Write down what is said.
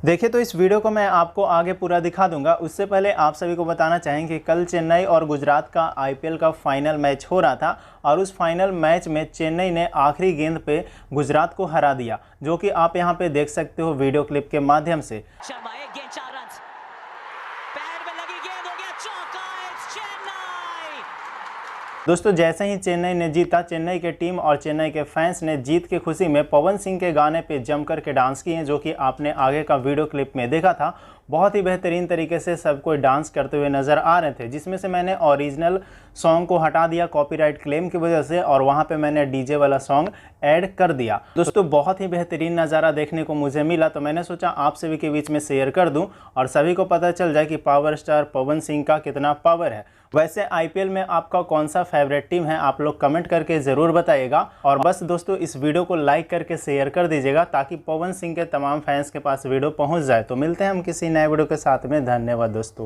देखिए तो इस वीडियो को मैं आपको आगे पूरा दिखा दूंगा। उससे पहले आप सभी को बताना चाहेंगे कि कल चेन्नई और गुजरात का आईपीएल का फाइनल मैच हो रहा था और उस फाइनल मैच में चेन्नई ने आखिरी गेंद पे गुजरात को हरा दिया, जो कि आप यहां पे देख सकते हो वीडियो क्लिप के माध्यम से। दोस्तों जैसे ही चेन्नई ने जीता, चेन्नई के टीम और चेन्नई के फैंस ने जीत की खुशी में पवन सिंह के गाने पे जम करके डांस किए, जो कि आपने आगे का वीडियो क्लिप में देखा था। बहुत ही बेहतरीन तरीके से सब कोई डांस करते हुए नज़र आ रहे थे, जिसमें से मैंने ओरिजिनल सॉन्ग को हटा दिया कॉपीराइट क्लेम की वजह से और वहाँ पे मैंने डीजे वाला सॉन्ग ऐड कर दिया। दोस्तों बहुत ही बेहतरीन नज़ारा देखने को मुझे मिला, तो मैंने सोचा आप सभी के बीच में शेयर कर दूं और सभी को पता चल जाए कि पावर स्टार पवन सिंह का कितना पावर है। वैसे आईपीएल में आपका कौन सा फेवरेट टीम है, आप लोग कमेंट करके ज़रूर बताइएगा। और बस दोस्तों इस वीडियो को लाइक करके शेयर कर दीजिएगा ताकि पवन सिंह के तमाम फैंस के पास वीडियो पहुंच जाए। तो मिलते हैं हम किसी नए वीडियो के साथ में। धन्यवाद दोस्तों।